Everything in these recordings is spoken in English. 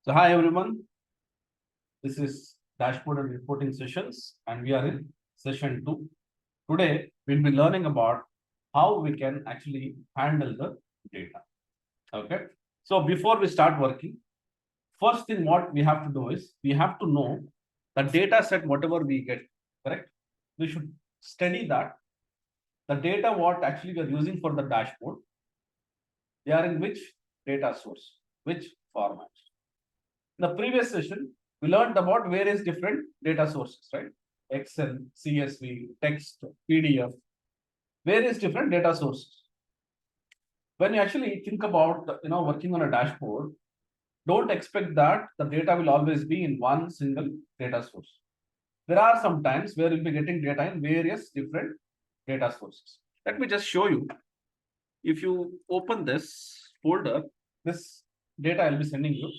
So hi everyone, this is dashboard and reporting sessions and we are in session 2. Today we'll be learning about how we can actually handle the data. Okay. So before we start working, first thing what we have to do is we have to know the data set whatever we get, correct? We should study that. The data what actually we are using for the dashboard, they are in which data source, which format. In the previous session, we learned about various different data sources, right? Excel, CSV, text, PDF, various different data sources. When you actually think about working on a dashboard, don't expect that the data will always be in one single data source. There are some times where you'll be getting data in various different data sources. Let me just show you. If you open this folder, this data I'll be sending you.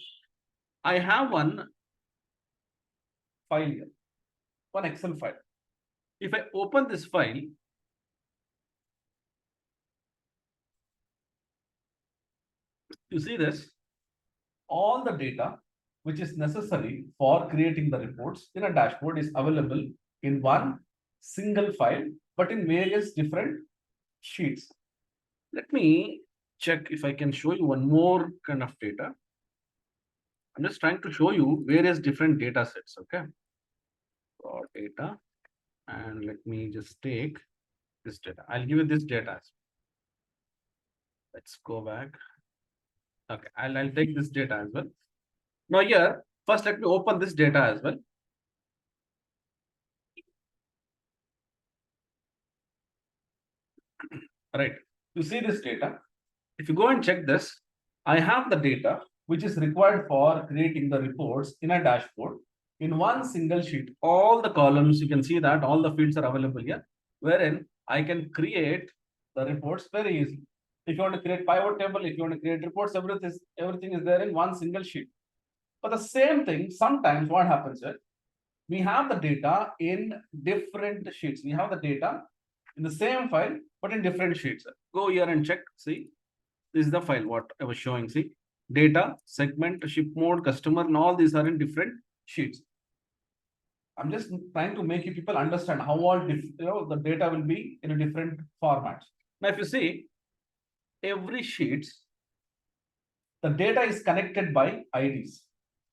I have one file here, one Excel file. If I open this file, you see this, all the data which is necessary for creating the reports in a dashboard is available in one single file, but in various different sheets. Let me check if I can show you one more kind of data. I'm just trying to show you various different data sets, okay? Raw data, and let me just take this data. I'll give you this data. Let's go back. Okay, I'll take this data as well. Now here, first let me open this data as well. Right, you see this data. If you go and check this, I have the data which is required for creating the reports in a dashboard in one single sheet. All the columns, you can see that all the fields are available here, wherein I can create the reports very easily. If you want to create pivot table, if you want to create reports, everything is there in one single sheet. But the same thing, sometimes what happens is, we have the data in different sheets. We have the data in the same file, but in different sheets. Go here and check, see, this is the file what I was showing, see, data, segment, ship mode, customer, and all these are in different sheets. I'm just trying to make you people understand how all the data will be in a different format. Now, if you see, every sheets, the data is connected by IDs,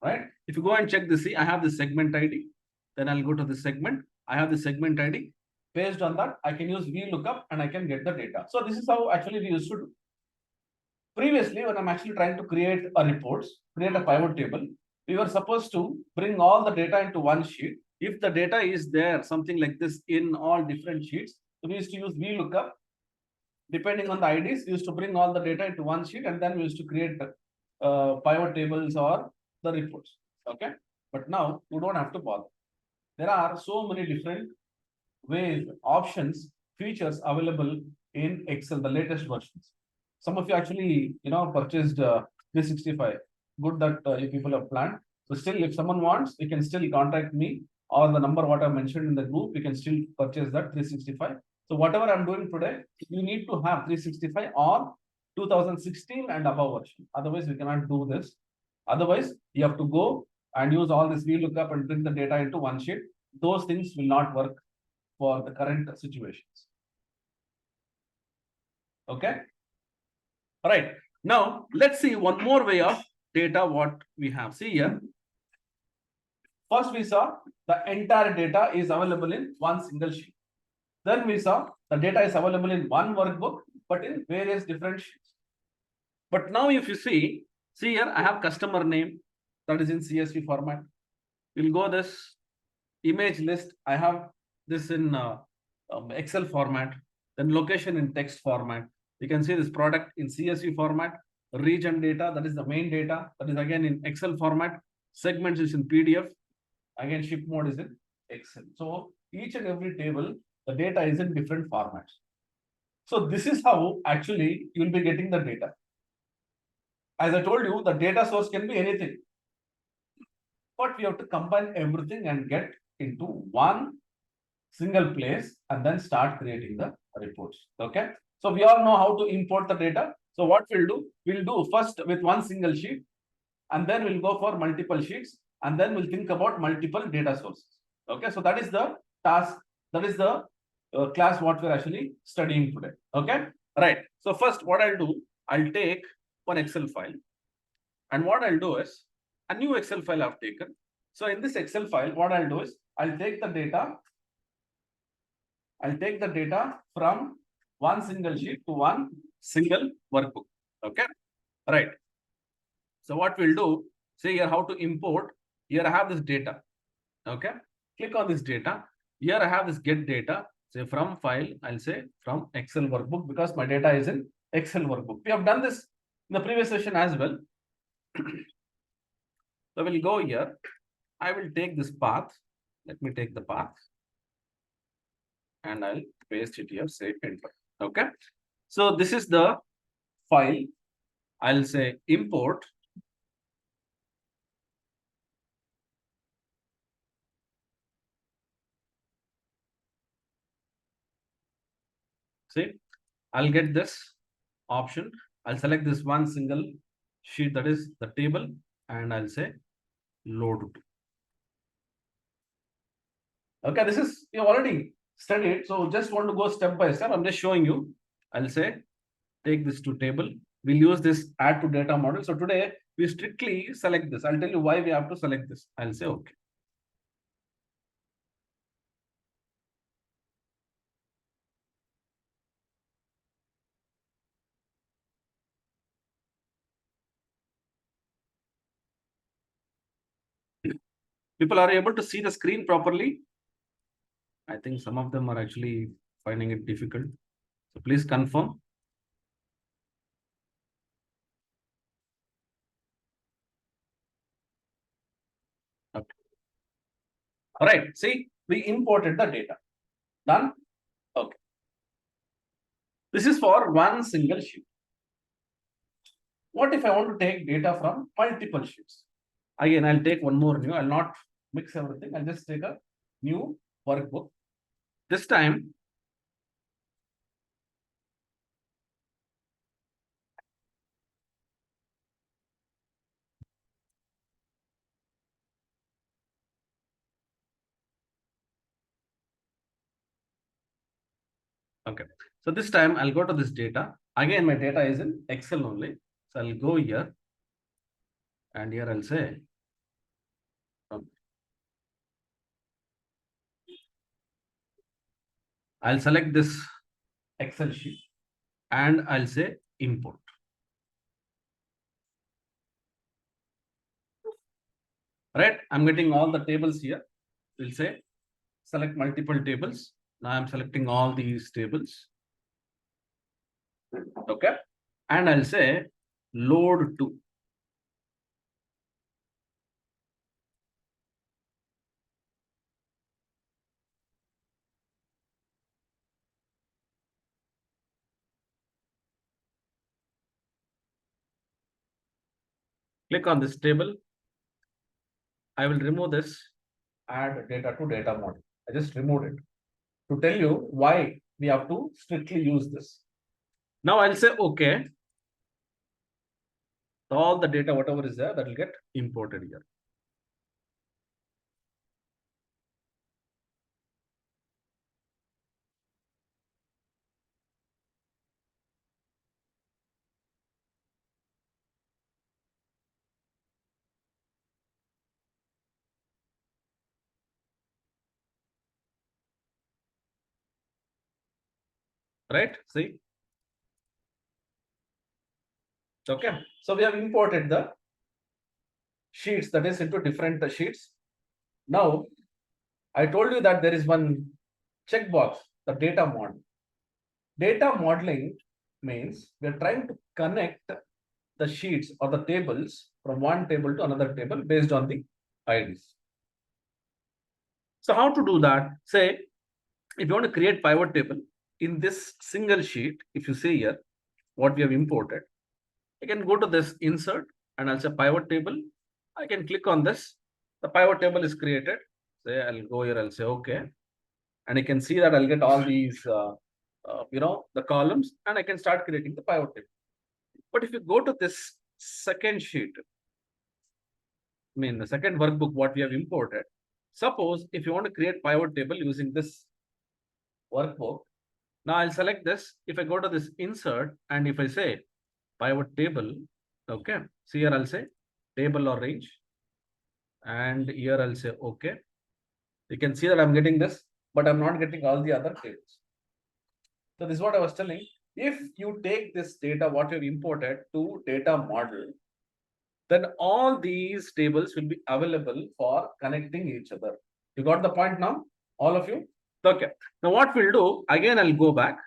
right? If you go and check this, see, I have the segment ID, then I'll go to the segment. I have the segment ID. Based on that, I can use VLOOKUP and I can get the data. So this is how actually we used to do. Previously, when I'm actually trying to create a reports, create a pivot table, we were supposed to bring all the data into one sheet. If the data is there, something like this in all different sheets, so we used to use VLOOKUP. Depending on the IDs, we used to bring all the data into one sheet and then we used to create pivot tables or the reports. Okay. But now you don't have to bother. There are so many different ways, options, features available in Excel, the latest versions. Some of you actually, purchased 365. Good that you people have planned. So still, if someone wants, you can still contact me or the number what I mentioned in the group. You can still purchase that 365. So whatever I'm doing today, you need to have 365 or 2016 and above version. Otherwise, we cannot do this. Otherwise, you have to go and use all this VLOOKUP and bring the data into one sheet. Those things will not work for the current situations. Okay. All right. Now, let's see one more way of data what we have. See here. First, we saw the entire data is available in one single sheet. Then we saw the data is available in one workbook, but in various different sheets. But now if you see here, I have customer name that is in CSV format. We'll go this image list. I have this in Excel format, then location in text format. You can see this product in CSV format, region data, that is the main data, that is again in Excel format, segments is in PDF, again ship mode is in Excel. So each and every table, the data is in different formats. So this is how actually you will be getting the data. As I told you, the data source can be anything, but we have to combine everything and get into one single place and then start creating the reports. Okay. So we all know how to import the data. So what we'll do first with one single sheet, and then we'll go for multiple sheets, and then we'll think about multiple data sources. Okay, so that is the task, that is the class what we're actually studying today. Okay, right. So first, what I'll do, I'll take one Excel file, and what I'll do is a new Excel file I've taken. So in this Excel file, what I'll do is I'll take the data. I'll take the data from one single sheet to one single workbook. Okay, right. So what we'll do, say here how to import. Here I have this data. Okay, click on this data. Here I have this get data. Say from file, I'll say from Excel workbook, because my data is in Excel workbook. We have done this in the previous session as well. So we'll go here. I will take this path. Let me take the path, and I'll paste it here, say enter. Okay, so this is the file. I'll say import. See, I'll get this option. I'll select this one single sheet, that is the table, and I'll say load to. Okay, this is you already studied, so just want to go step by step. I'm just showing you. I'll say take this to table. We'll use this add to data model. So today we strictly select this. I'll tell you why we have to select this. I'll say okay. People are able to see the screen properly. I think some of them are actually finding it difficult. So please confirm. Okay. All right. See, we imported the data. Done. Okay. This is for one single sheet. What if I want to take data from multiple sheets? Again, I'll take one more new. I'll not mix everything. I'll just take a new workbook. This time, okay. So this time I'll go to this data. Again, my data is in Excel only. So I'll go here, and here I'll say, I'll select this Excel sheet, and I'll say import. Right? I'm getting all the tables here. We'll say select multiple tables. Now I'm selecting all these tables. Okay. And I'll say load to. Click on this table. I will remove this add data to data model. I just removed it to tell you why we have to strictly use this. Now I'll say okay. All the data, whatever is there, that will get imported here. Right? See? Okay. So we have imported the sheets, that is into different sheets. Now, I told you that there is one checkbox, the data model. Data modeling means we are trying to connect the sheets or the tables from one table to another table based on the IDs. So how to do that? Say, if you want to create pivot table in this single sheet, if you see here, what we have imported, I can go to this insert, and I'll say pivot table. I can click on this. The pivot table is created. Say I'll go here, I'll say okay. And you can see that I'll get all these, the columns, and I can start creating the pivot table. But if you go to this second sheet, the second workbook what we have imported. Suppose if you want to create pivot table using this workbook, now I'll select this. If I go to this insert and if I say pivot table, okay, so here I'll say table or range, and here I'll say okay. You can see that I'm getting this, but I'm not getting all the other tables. So this is what I was telling. If you take this data, what you've imported to data model, then all these tables will be available for connecting each other. You got the point now, all of you? Okay. Now what we'll do, again, I'll go back.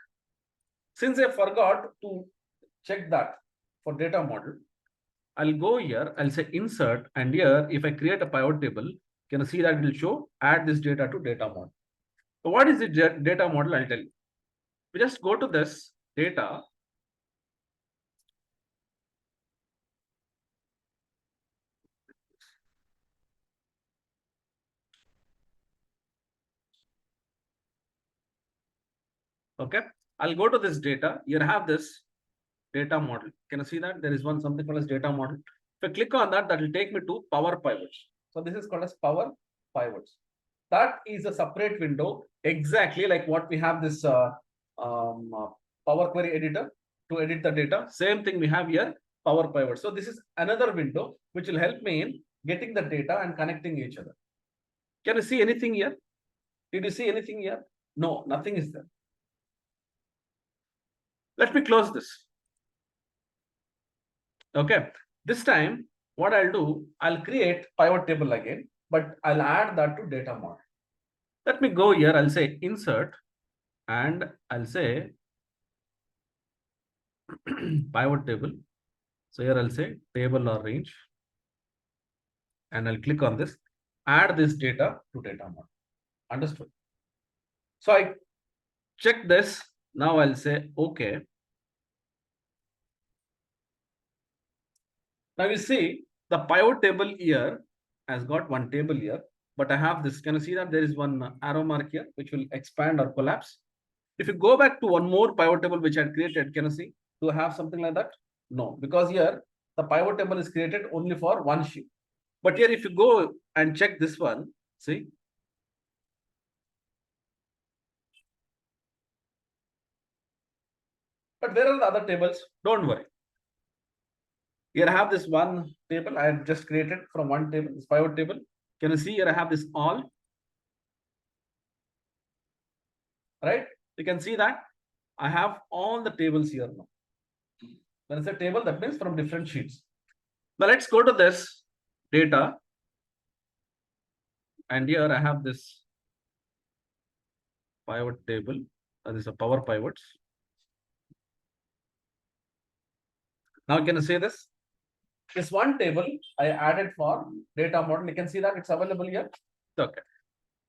Since I forgot to check that for data model, I'll go here, I'll say insert, and here, if I create a pivot table, can you see that it will show add this data to data model. So what is the data model? I'll tell you. We just go to this data. Okay, I'll go to this data. Here I have this data model. Can you see that? There is one something called as data model. If I click on that, that will take me to Power Pivots. So this is called as Power Pivots. That is a separate window, exactly like what we have this Power Query editor to edit the data. Same thing we have here, Power Pivot. So this is another window which will help me in getting the data and connecting each other. Can you see anything here? Did you see anything here? No, nothing is there. Let me close this. Okay, this time what I'll do, I'll create pivot table again, but I'll add that to data model. Let me go here, I'll say insert, and I'll say pivot table. So here I'll say table or range, and I'll click on this, add this data to data model. Understood? So I check this. Now I'll say okay. Now you see the pivot table here has got one table here, but I have this. Can you see that there is one arrow mark here which will expand or collapse? If you go back to one more pivot table which I had created, can you see? Do I have something like that? No, because here the pivot table is created only for one sheet. But here if you go and check this one, see? But where are the other tables? Don't worry. Here I have this one table I have just created from one table, this pivot table. Can you see here I have this all? Right? You can see that I have all the tables here now. When I say table, that means from different sheets. Now let's go to this data. And here I have this pivot table. This is a power pivots. Now can you see this? This one table I added for data model. You can see that it's available here. Okay.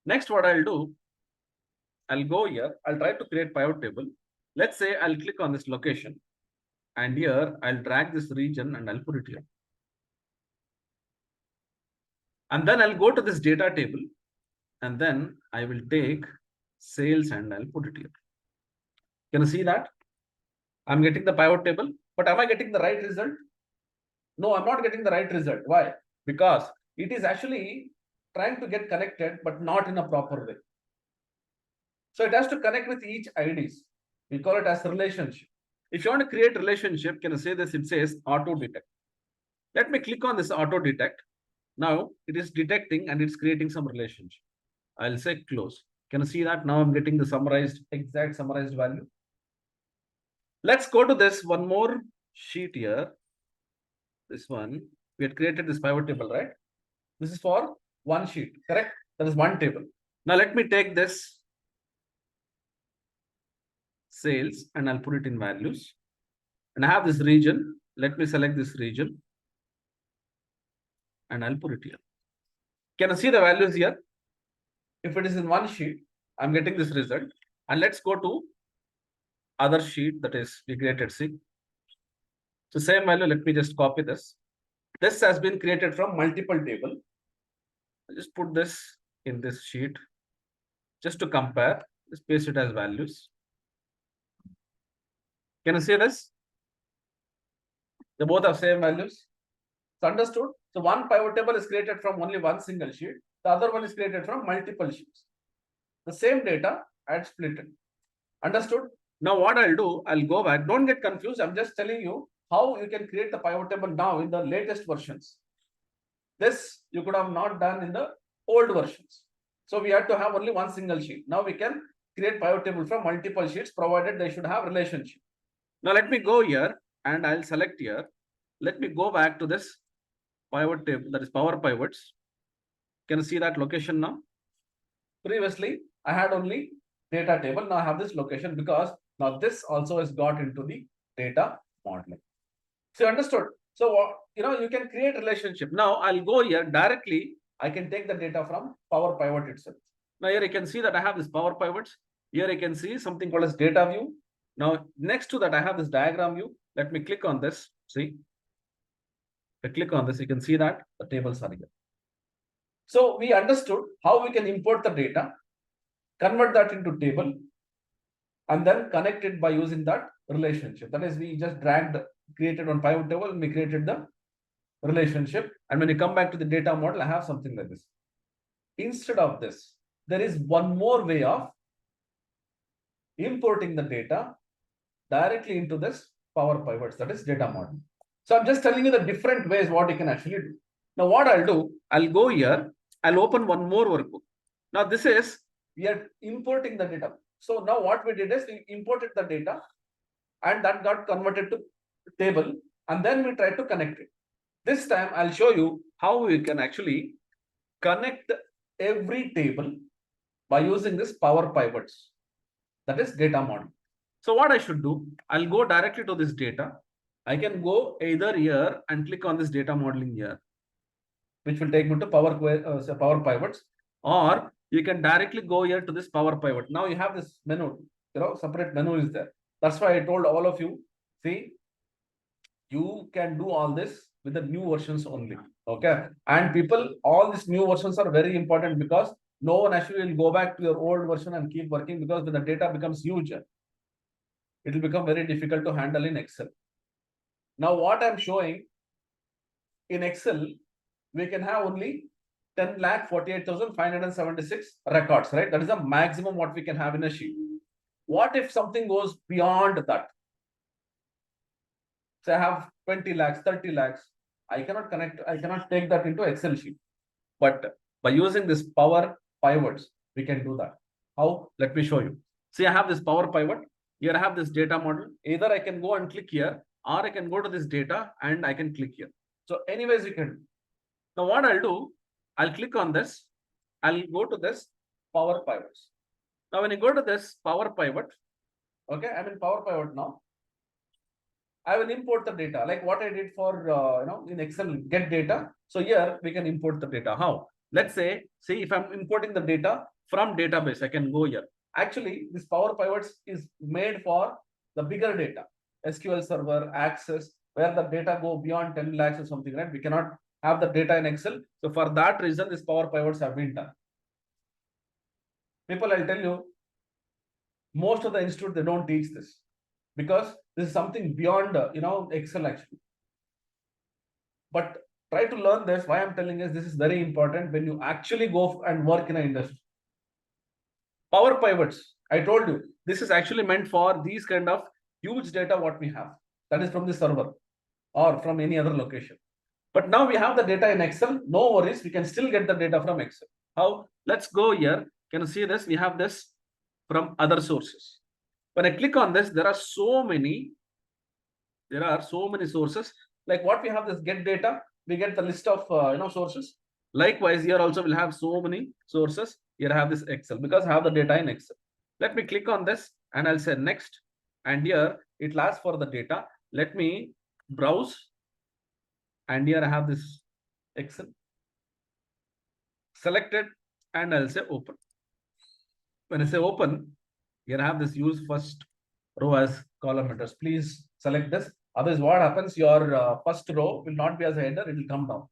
Next, what I'll do, I'll go here. I'll try to create pivot table. Let's say I'll click on this location. And here I'll drag this region and I'll put it here. And then I'll go to this data table. And then I will take sales and I'll put it here. Can you see that? I'm getting the pivot table, but am I getting the right result? No, I'm not getting the right result. Why? Because it is actually trying to get connected, but not in a proper way. So it has to connect with each IDs. We call it as relationship. If you want to create relationship, can you say this? It says auto detect. Let me click on this auto detect. Now it is detecting and it's creating some relationship. I'll say close. Can you see that? Now I'm getting the summarized, exact summarized value. Let's go to this one more sheet here. This one, we had created this pivot table, right? This is for one sheet, correct? That is one table. Now let me take this sales and I'll put it in values. And I have this region. Let me select this region. And I'll put it here. Can you see the values here? If it is in one sheet, I'm getting this result. And let's go to other sheet, that is we created C. So same value, let me just copy this. This has been created from multiple table. I'll just put this in this sheet just to compare. Just paste it as values. Can you see this? They both have same values. So understood? So one pivot table is created from only one single sheet. The other one is created from multiple sheets. The same data I had split it. Understood? Now what I'll do, I'll go back. Don't get confused. I'm just telling you how you can create the pivot table now in the latest versions. This you could have not done in the old versions. So we had to have only one single sheet. Now we can create pivot table from multiple sheets, provided they should have relationship. Now let me go here and I'll select here. Let me go back to this pivot table, that is power pivots. Can you see that location now? Previously, I had only data table. Now I have this location because now this also has got into the data modeling. So you understood? So you can create relationship. Now I'll go here directly. I can take the data from Power Pivot itself. Now here you can see that I have this Power Pivots. Here you can see something called as data view. Now next to that I have this diagram view. Let me click on this. See, if I click on this, you can see that the tables are here. So we understood how we can import the data, convert that into table, and then connect it by using that relationship. That is, we just created on pivot table, and we created the relationship. And when you come back to the data model, I have something like this. Instead of this, there is one more way of importing the data directly into this Power Pivots, that is data model. So I'm just telling you the different ways what you can actually do. Now what I'll do, I'll go here, I'll open one more workbook. Now this is, we are importing the data. So now what we did is we imported the data and that got converted to table, and then we tried to connect it. This time I'll show you how we can actually connect every table by using this Power Pivots, that is data model. So what I should do, I'll go directly to this data. I can go either here and click on this data modeling here, which will take me to Power Pivots, or you can directly go here to this Power Pivot. Now you have this menu, separate menu is there. That's why I told all of you, see, you can do all this with the new versions only. Okay. And people, all these new versions are very important because no one actually will go back to your old version and keep working, because when the data becomes huge, it will become very difficult to handle in Excel. Now, what I'm showing in Excel, we can have only 10,48,576 records, right? That is the maximum what we can have in a sheet. What if something goes beyond that? Say I have 20 lakhs, 30 lakhs. I cannot take that into Excel sheet. But by using this Power Pivots, we can do that. How? Let me show you. See, I have this Power Pivot. Here I have this data model. Either I can go and click here, or I can go to this data and I can click here. So anyways, you can. Now what I'll do, I'll click on this. I'll go to this Power Pivots. Now when you go to this Power Pivot, okay, I'm in Power Pivot now. I will import the data like what I did for in Excel, get data. So here we can import the data. How? Let's say, see, if I'm importing the data from database, I can go here. Actually, this Power Pivots is made for the bigger data, SQL Server, Access, where the data go beyond 10 lakhs or something, right? We cannot have the data in Excel. So for that reason, this Power Pivots have been done. People, I'll tell you, most of the institute, they don't teach this, because this is something beyond Excel actually. But try to learn this. Why I'm telling is this is very important when you actually go and work in an industry. Power Pivots, I told you, this is actually meant for these kind of huge data what we have. That is from the server or from any other location. But now we have the data in Excel. No worries, we can still get the data from Excel. How? Let's go here. Can you see this? We have this from other sources. When I click on this, there are so many sources. Like what we have this get data, we get the list of sources. Likewise, here also we'll have so many sources. Here I have this Excel because I have the data in Excel. Let me click on this and I'll say next. And here it will ask for the data. Let me browse. And here I have this Excel. Selected and I'll say open. When I say open, here I have this use first row as column headers. Please select this. Otherwise, what happens? Your first row will not be as a header, it will come down.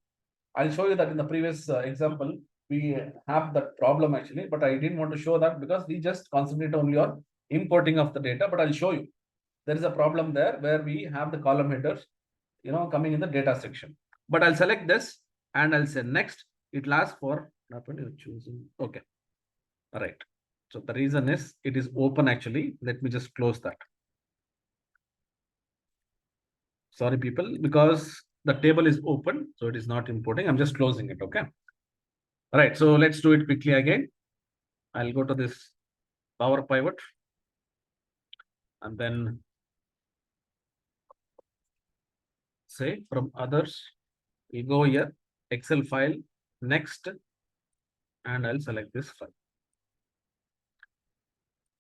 I'll show you that in the previous example, we have that problem actually, but I didn't want to show that because we just concentrate only on importing of the data. But I'll show you. There is a problem there where we have the column headers, coming in the data section. but I'll select this and I'll say next. It'll ask for not when you're choosing. Okay. All right. So the reason is it is open actually. Let me just close that. Sorry, people, because the table is open, so it is not importing. I'm just closing it. Okay. All right. So let's do it quickly again. I'll go to this Power Pivot and then say from others, we go here, Excel file, next, and I'll select this file.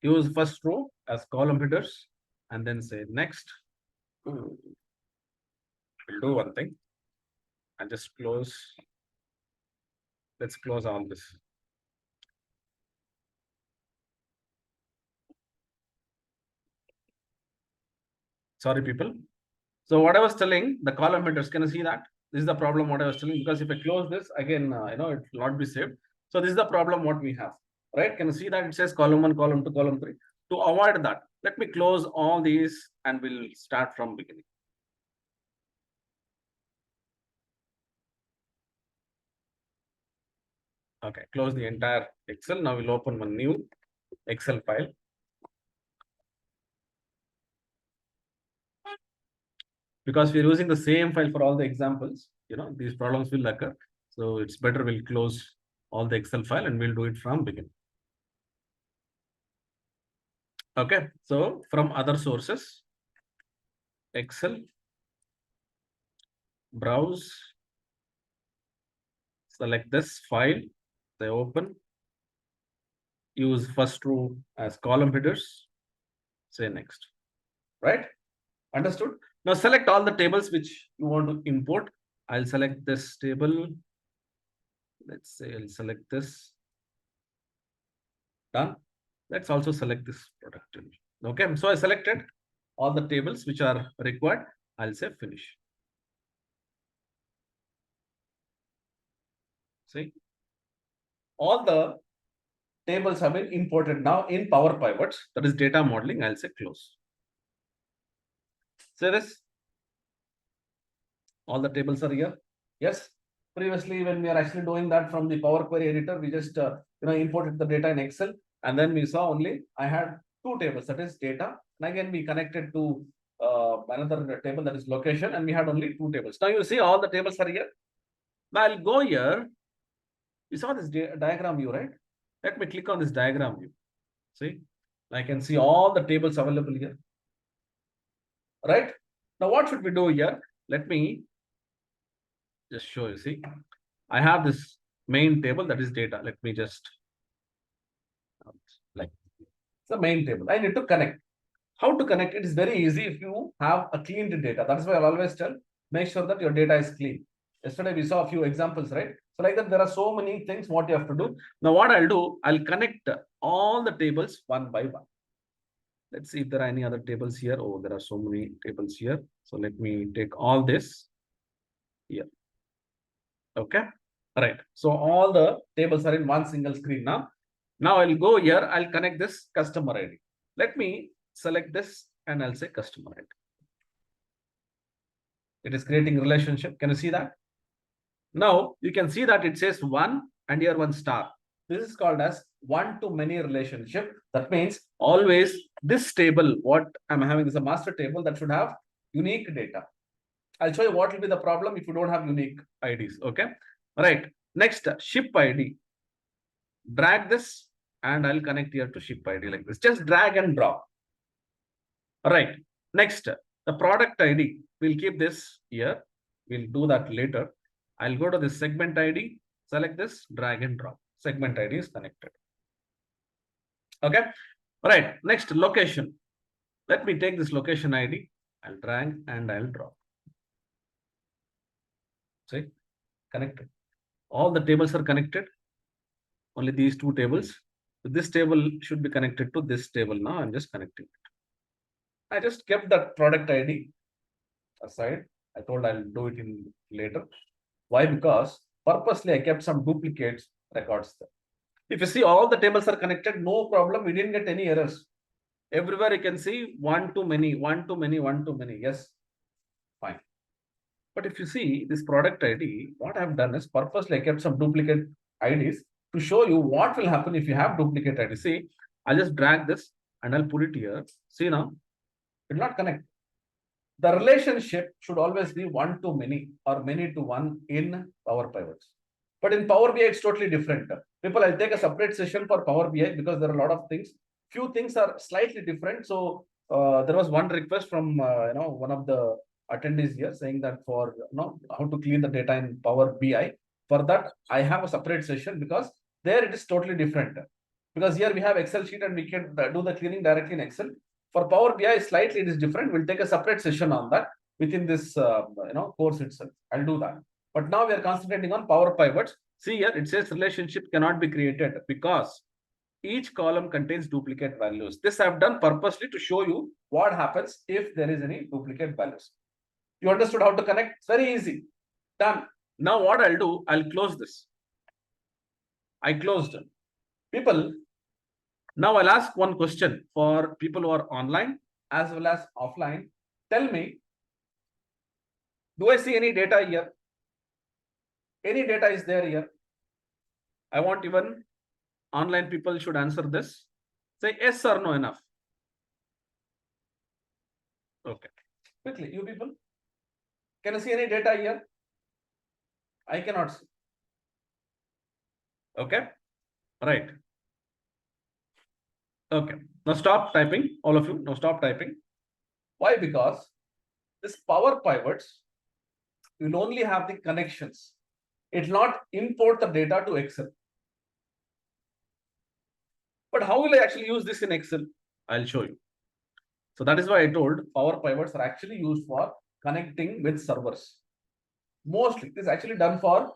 Use first row as column headers and then say next. We'll do one thing and just close. Let's close all this. Sorry, people. So what I was telling, the column headers, can you see that? This is the problem what I was telling, because if I close this again, it will not be saved. So this is the problem what we have, right? Can you see that it says column 1, column 2, column 3? To avoid that, let me close all these and we'll start from beginning. Okay, close the entire Excel. Now we'll open one new Excel file. Because we're using the same file for all the examples, these problems will occur. So it's better we'll close all the Excel file and we'll do it from beginning. Okay, so from other sources, Excel, browse, select this file, they open, use first row as column headers, say next, right? Understood? Now select all the tables which you want to import. I'll select this table. Let's say I'll select this. Done. Let's also select this product table. Okay, so I selected all the tables which are required. I'll say finish. See, all the tables have been imported now in Power Pivots. That is data modeling. I'll say close. See this? All the tables are here. Yes. Previously, when we are actually doing that from the Power Query editor, we just imported the data in Excel, and then we saw only I had two tables, that is data, and again we connected to another table, that is location, and we had only two tables. Now you see all the tables are here. Now I'll go here. You saw this diagram view, right? Let me click on this diagram view. See, I can see all the tables available here. Right? Now what should we do here? Let me just show you. See, I have this main table, that is data. Let me just like it's the main table. I need to connect. How to connect? It is very easy if you have a cleaned data. That's why I'll always tell, make sure that your data is clean. Yesterday we saw a few examples, right? So like that, there are so many things what you have to do. Now what I'll do, I'll connect all the tables one by one. Let's see if there are any other tables here. Oh, there are so many tables here. So let me take all this here. Okay. All right. So all the tables are in one single screen now. Now I'll go here. I'll connect this customer ID. Let me select this and I'll say customer ID. It is creating relationship. Can you see that? Now you can see that it says 1 and here 1 star. This is called as one-to-many relationship. That means always this table, what I'm having is a master table that should have unique data. I'll show you what will be the problem if you don't have unique IDs. Okay. All right. Next, ship ID. Drag this and I'll connect here to ship ID like this. Just drag and drop. All right. Next, the product ID. We'll keep this here. We'll do that later. I'll go to the segment ID, select this, drag and drop. Segment ID is connected. Okay. All right. Next, location. Let me take this location ID. I'll drag and I'll drop. See, connected. All the tables are connected. Only these two tables. So this table should be connected to this table now. I'm just connecting it. I just kept that product ID aside. I told I'll do it in later. Why? Because purposely I kept some duplicates records there. If you see all the tables are connected, no problem. We didn't get any errors. Everywhere you can see one too many, one too many, one too many. Yes, fine. But if you see this product ID, what I've done is purposely I kept some duplicate IDs to show you what will happen if you have duplicate ID. See, I'll just drag this and I'll put it here. See now, it will not connect. The relationship should always be one to many or many to one in Power Pivots. But in Power BI, it's totally different. People, I'll take a separate session for Power BI because there are a lot of things. Few things are slightly different. So there was one request from one of the attendees here saying that for how to clean the data in Power BI. For that, I have a separate session because there it is totally different. Because here we have Excel sheet and we can do the cleaning directly in Excel. For Power BI, slightly it is different. We'll take a separate session on that within this course itself. I'll do that. But now we are concentrating on Power Pivots. See here, it says relationship cannot be created because each column contains duplicate values. This I've done purposely to show you what happens if there is any duplicate values. You understood how to connect? It's very easy. Done. Now what I'll do, I'll close this. I closed it. People, now I'll ask one question for people who are online as well as offline. Tell me, do I see any data here? Any data is there here? I want even online people should answer this. Say yes or no enough. Okay. Quickly, you people. Can you see any data here? I cannot see. Okay. Right. Okay. Now stop typing, all of you. Now stop typing. Why? Because this Power Pivots will only have the connections. It will not import the data to Excel. But how will I actually use this in Excel? I'll show you. So that is why I told Power Pivots are actually used for connecting with servers. Mostly it is actually done for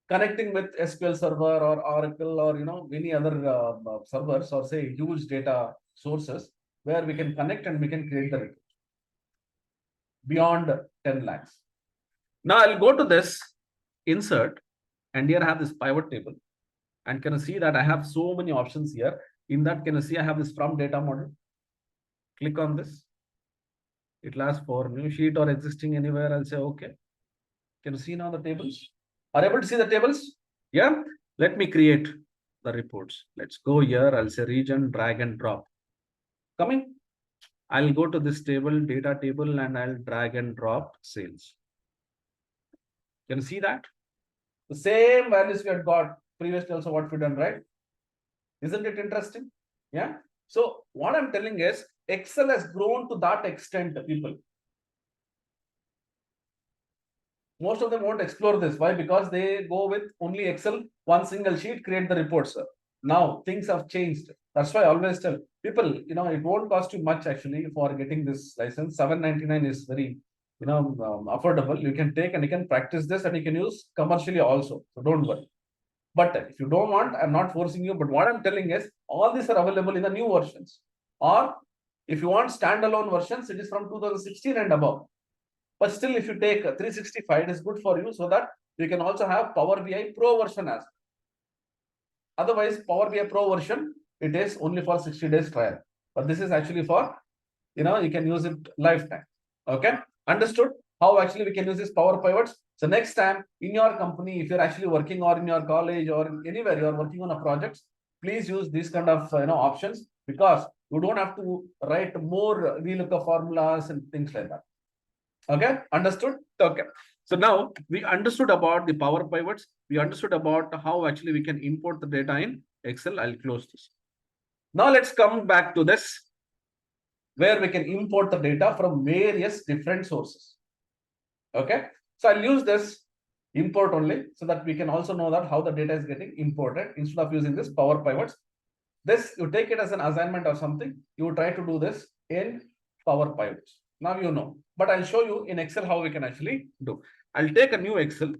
connecting with SQL Server or Oracle or many other servers or say huge data sources where we can connect and we can create the report beyond 10 lakhs. Now I'll go to this insert and here I have this pivot table and can you see that I have so many options here. In that, can you see I have this from data model? Click on this. It will ask for new sheet or existing anywhere. I'll say okay. Can you see now the tables? Are you able to see the tables? Yeah. Let me create the reports. Let's go here. I'll say region, drag and drop. Coming. I'll go to this table, data table, and I'll drag and drop sales. Can you see that? The same values we had got previously also what we done, right? Isn't it interesting? Yeah. So what I'm telling is Excel has grown to that extent, people. Most of them won't explore this. Why? Because they go with only Excel, one single sheet, create the reports. Now things have changed. That's why I always tell people, it won't cost you much actually for getting this license. 799 is very, affordable. You can take and you can practice this and you can use commercially also. So don't worry. But if you don't want, I'm not forcing you. But what I'm telling is all these are available in the new versions. Or if you want standalone versions, it is from 2016 and above. But still, if you take 365, it is good for you so that you can also have Power BI Pro version as well. Otherwise, Power BI Pro version, it is only for 60 days trial. But this is actually for, you can use it lifetime. Okay, understood how actually we can use this Power Pivots. So next time in your company, if you're actually working or in your college or anywhere you're working on a project, please use these kind of options because you don't have to write more VLOOKUP formulas and things like that. Okay, understood? Okay. So now we understood about the Power Pivots. We understood about how actually we can import the data in Excel. I'll close this. Now let's come back to this where we can import the data from various different sources. Okay. So I'll use this import only so that we can also know that how the data is getting imported instead of using this Power Pivots. This, you take it as an assignment or something. You try to do this in Power Pivots. Now you know, but I'll show you in Excel how we can actually do. I'll take a new Excel.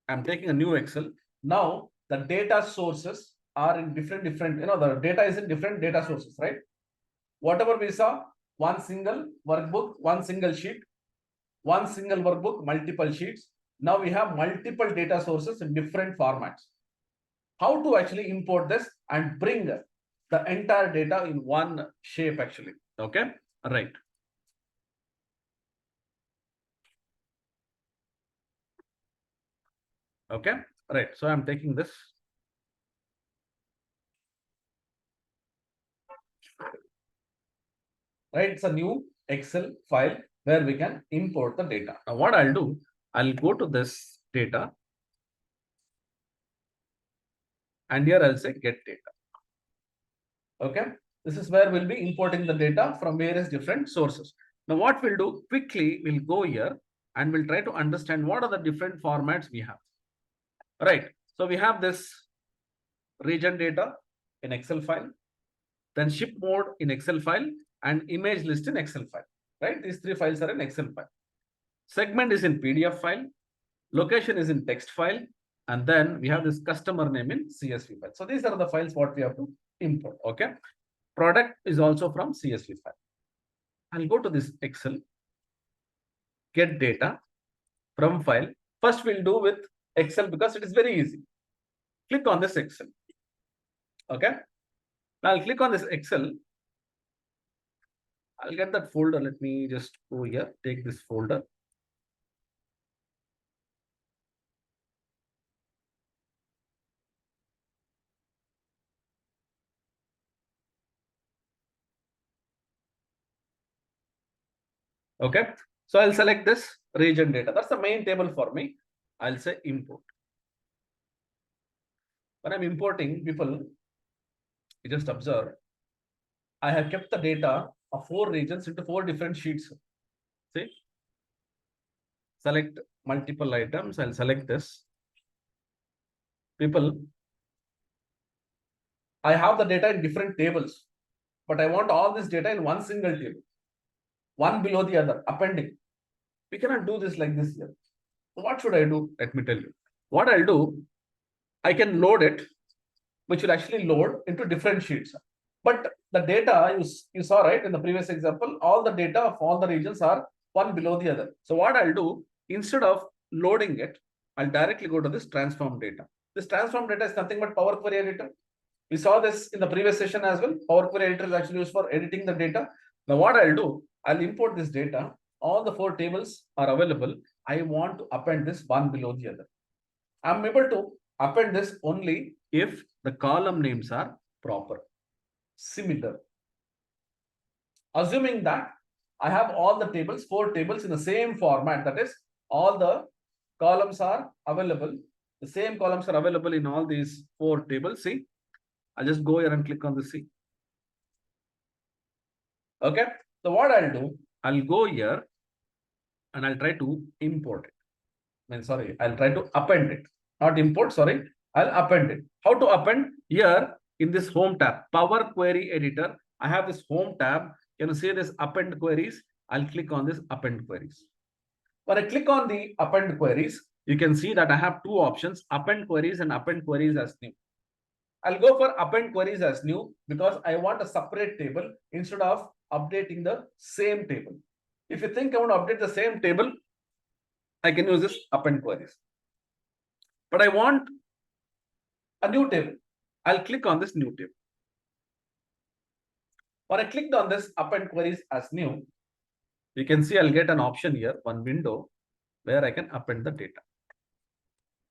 I'm taking a new Excel. Now the data sources are in different, the data is in different data sources, right? Whatever we saw, one single workbook, one single sheet, one single workbook, multiple sheets. Now we have multiple data sources in different formats. How to actually import this and bring the entire data in one shape actually. Okay, right. Okay, right. So I'm taking this. Right, it's a new Excel file where we can import the data. Now what I'll do, I'll go to this data and here I'll say get data. Okay, this is where we'll be importing the data from various different sources. Now what we'll do quickly, we'll go here and we'll try to understand what are the different formats we have. Right, so we have this region data in Excel file, then ship mode in Excel file, and image list in Excel file. Right, these three files are in Excel file. Segment is in PDF file, location is in text file, and then we have this customer name in CSV file. So these are the files what we have to import. Okay, product is also from CSV file. I'll go to this Excel, get data from file. First we'll do with Excel because it is very easy. Click on this Excel. Okay, now I'll click on this Excel. I'll get that folder. Let me just go here, take this folder. Okay, so I'll select this region data. That's the main table for me. I'll say import. When I'm importing, people, you just observe, I have kept the data of 4 regions into 4 different sheets. See, select multiple items. I'll select this. People, I have the data in different tables, but I want all this data in one single table, one below the other, appending. We cannot do this like this here. So what should I do? Let me tell you. What I'll do, I can load it, which will actually load into different sheets. But the data you saw, right, in the previous example, all the data of all the regions are one below the other. So what I'll do, instead of loading it, I'll directly go to this transform data. This transform data is nothing but Power Query Editor. We saw this in the previous session as well. Power Query Editor is actually used for editing the data. Now what I'll do, I'll import this data. All the 4 tables are available. I want to append this one below the other. I'm able to append this only if the column names are proper, similar. Assuming that I have all the tables, 4 tables in the same format, that is, all the columns are available. The same columns are available in all these 4 tables. See, I'll just go here and click on the C. Okay, so what I'll do, I'll go here and I'll try to import it. I'll try to append it. Not import, sorry, I'll append it. How to append? Here in this home tab, Power Query Editor, I have this home tab. You see this append queries. I'll click on this append queries. When I click on the append queries, you can see that I have 2 options, append queries and append queries as new. I'll go for append queries as new because I want a separate table instead of updating the same table. If you think I want to update the same table, I can use this append queries. But I want a new table. I'll click on this new table. When I clicked on this append queries as new, you can see I'll get an option here, one window where I can append the data.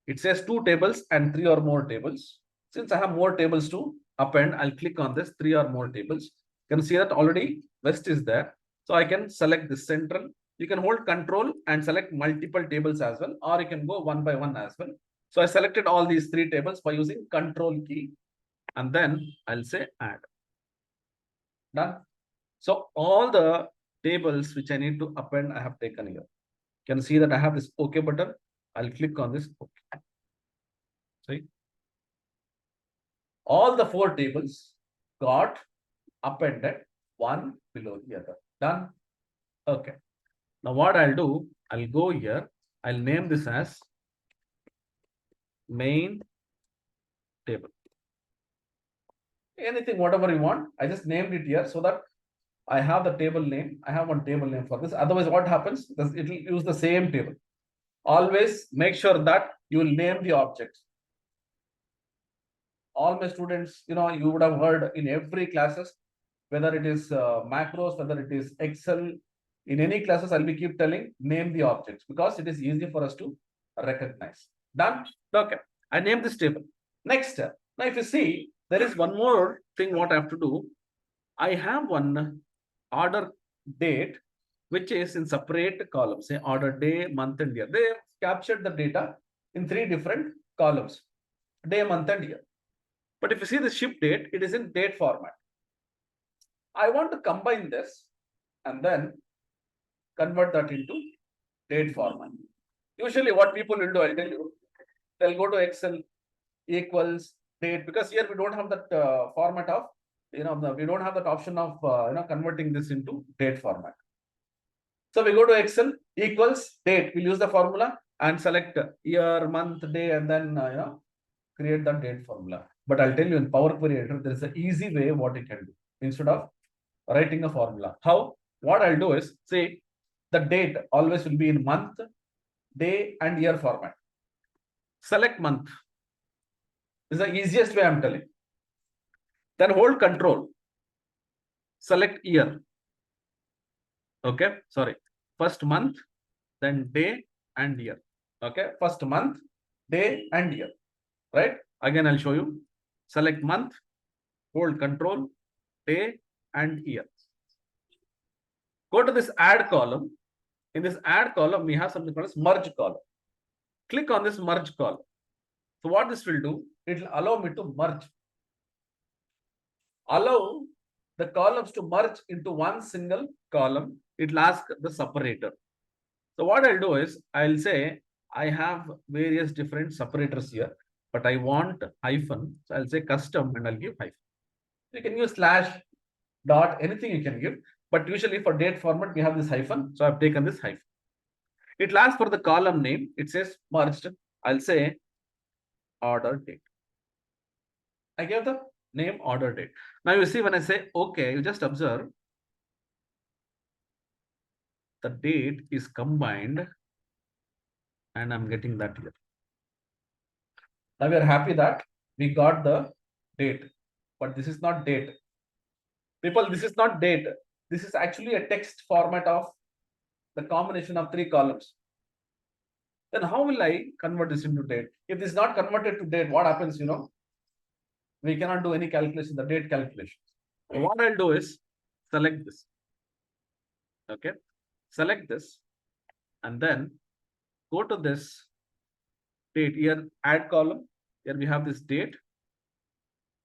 It says 2 tables and 3 or more tables. Since I have more tables to append, I'll click on this 3 or more tables. You can see that already West is there. So I can select this central. You can hold control and select multiple tables as well, or you can go one by one as well. So I selected all these 3 tables by using control key, and then I'll say add. Done. So all the tables which I need to append, I have taken here. You can see that I have this OK button. I'll click on this OK. See, all the 4 tables got appended one below the other. Done. Okay. Now what I'll do, I'll go here. I'll name this as main table. Anything, whatever you want. I just named it here so that I have the table name. I have one table name for this. Otherwise, what happens? It will use the same table. Always make sure that you will name the objects. All my students, you would have heard in every classes, whether it is macros, whether it is Excel, in any classes, I'll be keep telling name the objects because it is easy for us to recognize. Done? Okay. I name this table. Next step. Now, if you see, there is one more thing what I have to do. I have one order date, which is in separate columns, say order day, month, and year. They have captured the data in 3 different columns, day, month, and year. But if you see the ship date, it is in date format. I want to combine this and then convert that into date format. Usually what people will do, I'll tell you, they'll go to Excel equals date, because here we don't have that format of, we don't have that option of, converting this into date format. So we go to Excel equals date. We'll use the formula and select year, month, day, and then, create the date formula. But I'll tell you, in Power Query Editor, there is an easy way what you can do instead of writing a formula. How? What I'll do is, say, the date always will be in month, day, and year format. Select month. This is the easiest way I'm telling. Then hold control. Select year. Okay, sorry. First month, then day and year. Okay, first month, day and year. Right? Again, I'll show you. Select month, hold control, day and year. Go to this add column. In this add column, we have something called as merge column. Click on this merge column. So what this will do, it will allow me to merge. Allow the columns to merge into one single column. It will ask the separator. So what I'll do is, I'll say, I have various different separators here, but I want hyphen. So I'll say custom and I'll give hyphen. You can use slash, dot, anything you can give. But usually for date format, we have this hyphen. So I've taken this hyphen. It will ask for the column name. It says merged. I'll say order date. I gave the name order date. Now you see, when I say okay, you just observe the date is combined and I'm getting that here. Now we are happy that we got the date, but this is not date. People, this is not date. This is actually a text format of the combination of 3 columns. Then how will I convert this into date? If this is not converted to date, what happens, we cannot do any calculation, the date calculation. So what I'll do is select this. Okay, select this and then go to this date here, add column. Here we have this date.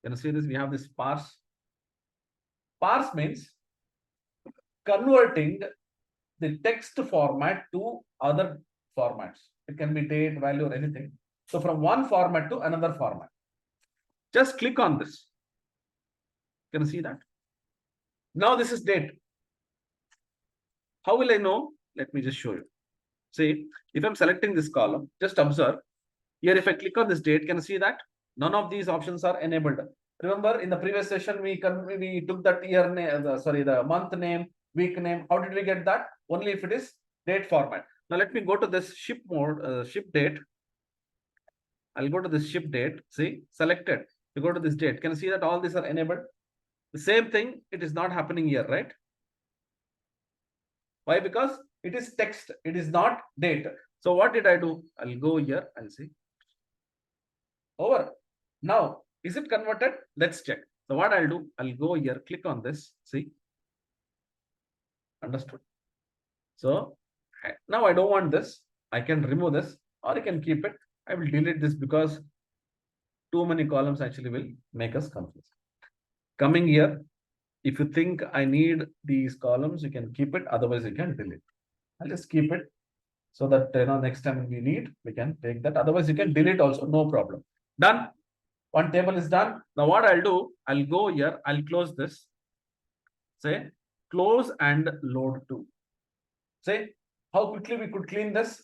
You can see this, we have this parse. Parse means converting the text format to other formats. It can be date, value, or anything. So from one format to another format. Just click on this. Can you see that? Now this is date. How will I know? Let me just show you. See, if I'm selecting this column, just observe. Here, if I click on this date, can you see that? None of these options are enabled. Remember, in the previous session, we took that year name, the month name, week name. How did we get that? Only if it is date format. Now let me go to this ship mode, ship date. I'll go to this ship date. See, selected. You go to this date. Can you see that all these are enabled? The same thing, it is not happening here, right? Why? Because it is text. It is not date. So what did I do? I'll go here. I'll see. Over. Now, is it converted? Let's check. So what I'll do, I'll go here, click on this. See? Understood. So now I don't want this. I can remove this or I can keep it. I will delete this because too many columns actually will make us confused. Coming here, if you think I need these columns, you can keep it. Otherwise, you can delete. I'll just keep it so that next time we need, we can take that. Otherwise, you can delete also, no problem. Done. One table is done. Now what I'll do, I'll go here, I'll close this. Say close and load to. Say how quickly we could clean this.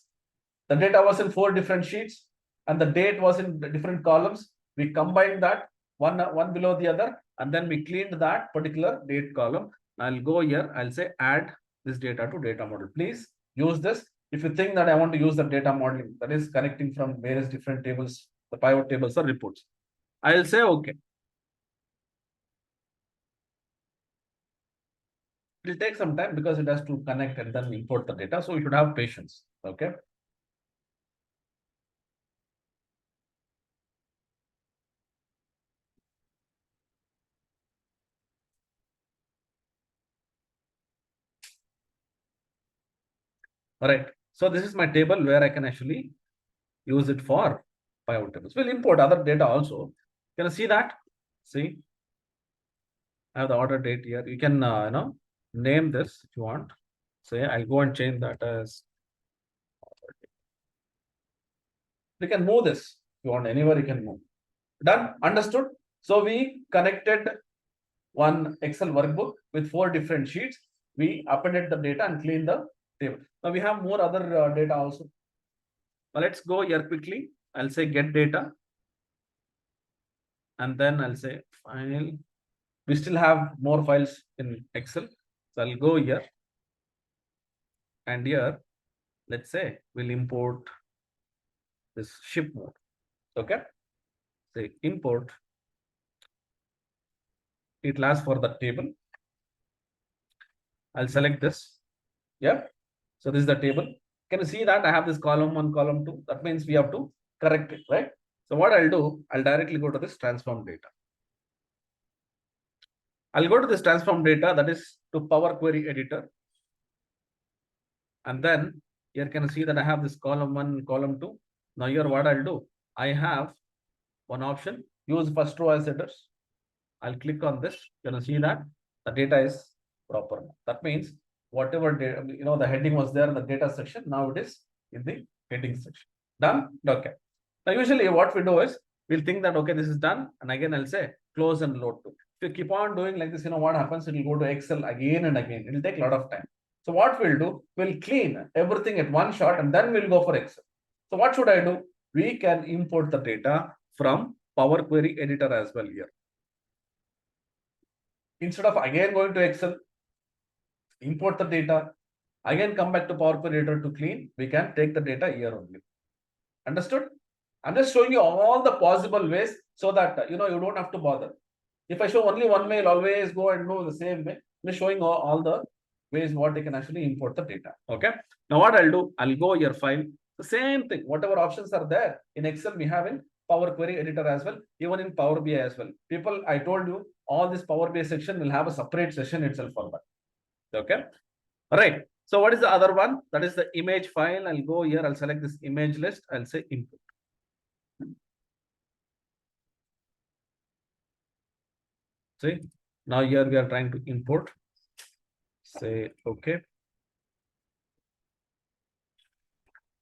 The data was in 4 different sheets and the date was in different columns. We combined that one below the other and then we cleaned that particular date column. I'll go here, I'll say add this data to data model. Please use this. If you think that I want to use the data modeling, that is connecting from various different tables, the pivot tables or reports, I'll say okay. It will take some time because it has to connect and then import the data. So you should have patience. Okay. All right. So this is my table where I can actually use it for pivot tables. We'll import other data also. Can you see that? See, I have the order date here. You can, name this if you want. Say, I'll go and change that as. You can move this if you want anywhere. You can move. Done. Understood. So we connected one Excel workbook with 4 different sheets. We appended the data and cleaned the table. Now we have more other data also. Now let's go here quickly. I'll say get data. And then I'll say file. We still have more files in Excel. So I'll go here. And here, let's say we'll import this ship mode. Okay. Say import. It lasts for the table. I'll select this. Yeah. So this is the table. Can you see that I have this column 1, column 2? That means we have to correct it, right? So what I'll do, I'll directly go to this transform data. I'll go to this transform data, that is to Power Query Editor. And then here can you see that I have this column 1, column 2. Now here what I'll do, I have one option, use first row as headers. I'll click on this. Can you see that the data is proper? That means whatever data, the heading was there in the data section, now it is in the heading section. Done? Okay. Now usually what we do is we'll think that okay, this is done, and again I'll say close and load to. If you keep on doing like this, what happens? It will go to Excel again and again. It will take a lot of time. So what we'll do, we'll clean everything at one shot and then we'll go for Excel. So what should I do? We can import the data from Power Query Editor as well here. Instead of again going to Excel, import the data, again come back to Power Query Editor to clean, we can take the data here only. Understood? I'm just showing you all the possible ways so that you don't have to bother. If I show only one way, you'll always go and do the same way. I'm just showing all the ways what they can actually import the data. Okay. Now what I'll do, I'll go here file. The same thing, whatever options are there in Excel, we have in Power Query Editor as well, even in Power BI as well. People, I told you, all this Power BI section will have a separate session itself for that. Okay. All right. So what is the other one? That is the image file. I'll go here. I'll select this image list. I'll say input. See, now here we are trying to import. Say okay.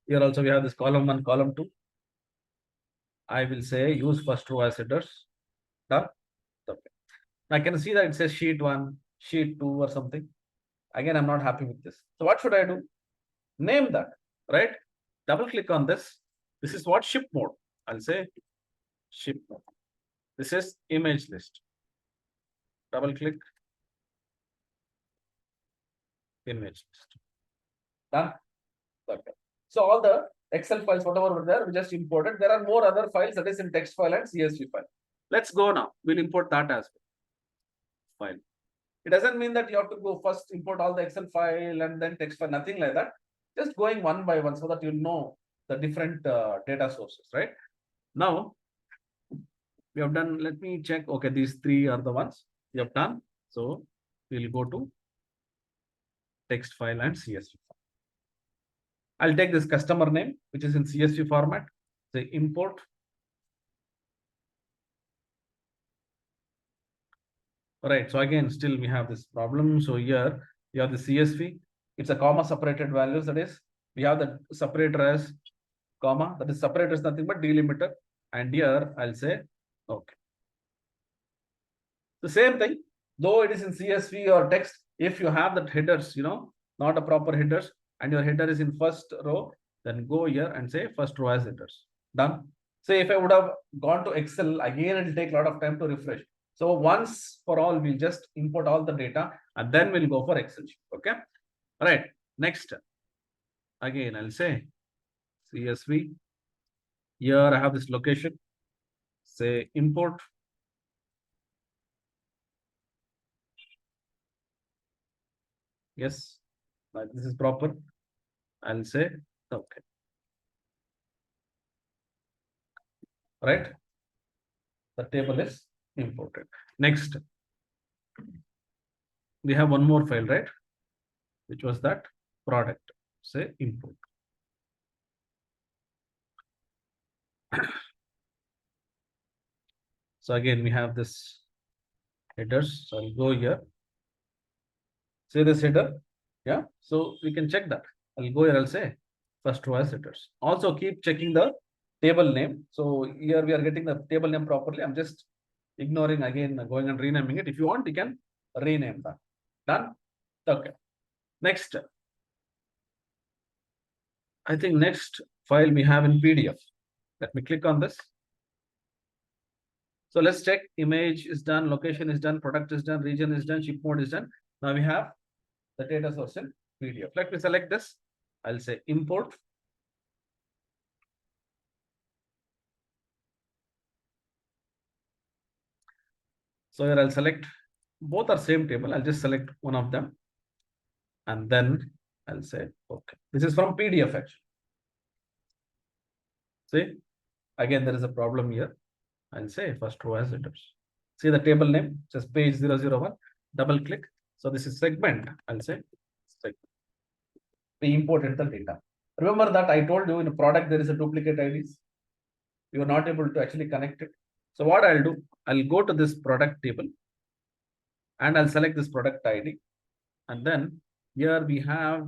Here also we have this column 1, column 2. I will say use first row as headers. Done. Okay. I can see that it says sheet 1, sheet 2 or something. Again, I'm not happy with this. So what should I do? Name that, right? Double click on this. This is what ship mode. I'll say ship mode. This is image list. Double click. Image list. Done. Okay. So all the Excel files, whatever were there, we just imported. There are more other files, that is in text file and CSV file. Let's go now. We'll import that as well. File. It doesn't mean that you have to go first import all the Excel file and then text file, nothing like that. Just going one by one so that you know the different data sources, right? Now, we have done, let me check. Okay, these 3 are the ones we have done. So we'll go to text file and CSV file. I'll take this customer name, which is in CSV format. Say import. All right. So again, still we have this problem. So here you have the CSV. It's a comma separated values. That is, we have the separator as comma. That is separator is nothing but delimiter. And here I'll say okay. The same thing, though it is in CSV or text, if you have that headers, not a proper headers, and your header is in first row, then go here and say first row as headers. Done. Say if I would have gone to Excel, again, it will take a lot of time to refresh. So once for all, we'll just import all the data and then we'll go for Excel sheet. Okay. All right. Next. Again, I'll say CSV. Here I have this location. Say import. Yes, this is proper. I'll say okay. Right. The table is imported. Next, we have one more file, right? Which was that product. say import. So again, we have this headers. So I'll go here. See this header? Yeah. So we can check that. I'll go here, I'll say first row as headers. Also keep checking the table name. So here we are getting the table name properly. I'm just ignoring again, going and renaming it. If you want, you can rename that. Done? Okay. Next. I think next file we have in PDF. Let me click on this. So let's check. Image is done, location is done, product is done, region is done, ship mode is done. Now we have the data source in PDF. Let me select this. I'll say import. So here I'll select, both are same table. I'll just select one of them. And then I'll say, okay. This is from PDF actually. See, again, there is a problem here. I'll say first row as headers. See the table name, just page 001, double click. So this is segment. I'll say segment. We imported the data. Remember that I told you in a product, there is a duplicate IDs. You are not able to actually connect it. So what I'll do, I'll go to this product table and I'll select this product ID. And then here we have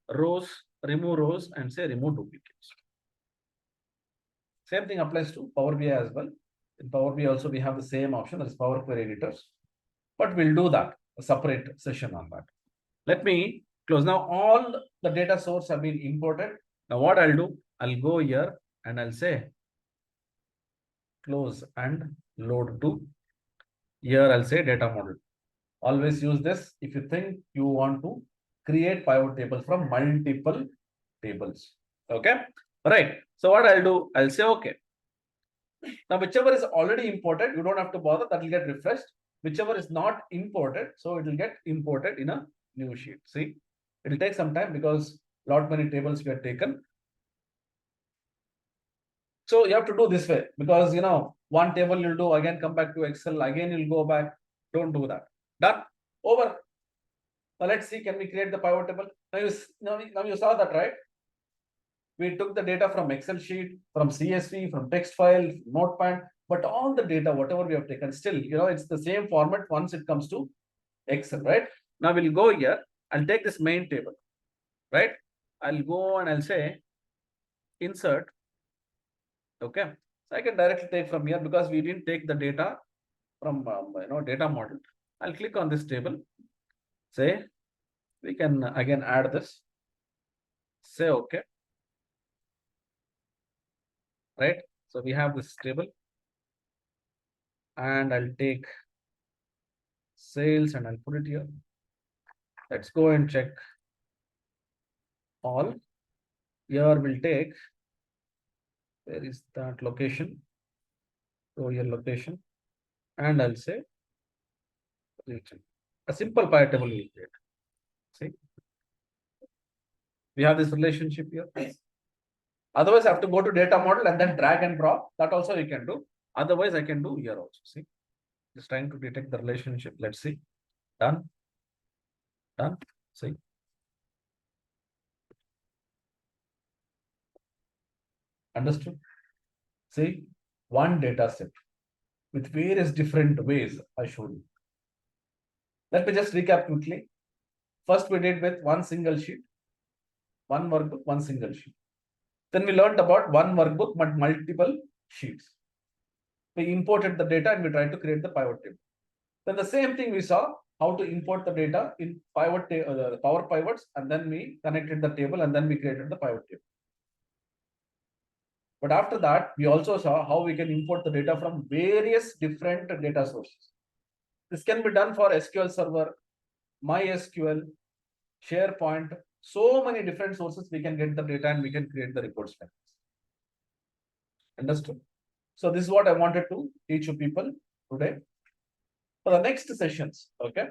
rows, remove rows and say remove duplicates. Same thing applies to Power BI as well. In Power BI also we have the same option as Power Query editors, but we'll do that, a separate session on that. Let me close. Now all the data source have been imported. Now what I'll do, I'll go here and I'll say close and load to. Here I'll say data model. Always use this if you think you want to create pivot tables from multiple tables. Okay. All right. So what I'll do, I'll say okay. Now whichever is already imported, you don't have to bother, that will get refreshed. Whichever is not imported, so it will get imported in a new sheet. See, it will take some time because lot many tables were taken. So you have to do this way because one table you'll do, again come back to Excel, again you'll go back. Don't do that. Done. Over. Now let's see, can we create the pivot table? Now you saw that, right? We took the data from Excel sheet, from CSV, from text file, notepad, but all the data, whatever we have taken, still, it's the same format once it comes to Excel, right? Now we'll go here. I'll take this main table, right? I'll go and I'll say insert. Okay. So I can directly take from here because we didn't take the data from, data model. I'll click on this table. Say, we can again add this. Say, okay. Right. So we have this table. And I'll take sales and I'll put it here. Let's go and check all. Here we'll take, where is that location? So here location, and I'll say region. A simple pivot table will create. See, we have this relationship here. Otherwise, I have to go to data model and then drag and drop. That also you can do. Otherwise, I can do here also. See, just trying to detect the relationship. Let's see. Done. Done. See. Understood? See, one data set with various different ways I showed you. Let me just recap quickly. First, we did with one single sheet, one workbook, one single sheet. Then we learned about one workbook but multiple sheets. We imported the data and we tried to create the pivot table. Then the same thing we saw how to import the data in Power Pivots, and then we connected the table and then we created the pivot table. But after that, we also saw how we can import the data from various different data sources. This can be done for SQL Server, MySQL, SharePoint, so many different sources we can get the data and we can create the reports. Understood? So this is what I wanted to teach you people today. For the next sessions, okay,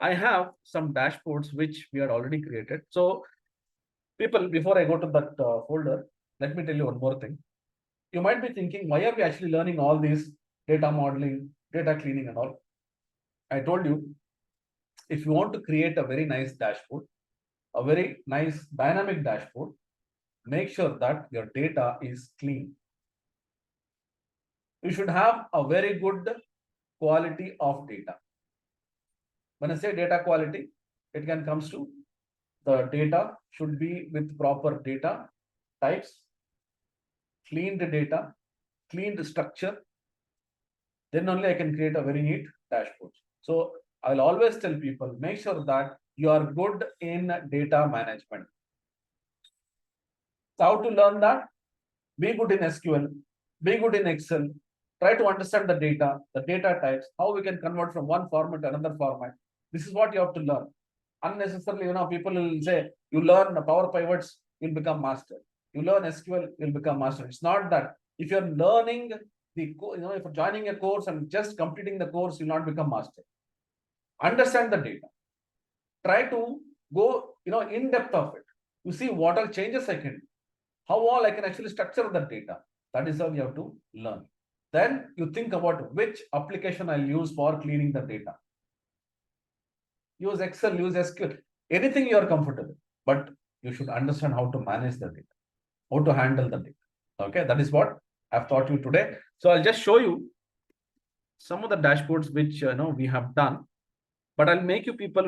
I have some dashboards which we had already created. So people, before I go to that folder, let me tell you one more thing. You might be thinking, why are we actually learning all these data modeling, data cleaning and all? I told you, if you want to create a very nice dashboard, a very nice dynamic dashboard, make sure that your data is clean. You should have a very good quality of data. When I say data quality, it can comes to the data should be with proper data types, cleaned data, cleaned structure. Then only I can create a very neat dashboard. So I'll always tell people, make sure that you are good in data management. So how to learn that? Be good in SQL, be good in Excel, try to understand the data types, how we can convert from one format to another format. This is what you have to learn. Unnecessarily, people will say, you learn the power pivots, you'll become master. You learn SQL, you'll become master. It's not that. If you're learning if you're joining a course and just completing the course, you'll not become master. Understand the data. Try to go, in depth of it. You see what are changes I can do, how all I can actually structure the data. That is how you have to learn. Then you think about which application I'll use for cleaning the data. Use Excel, use SQL, anything you are comfortable, but you should understand how to manage the data, how to handle the data. Okay, that is what I've taught you today. So I'll just show you some of the dashboards which we have done, but I'll make you people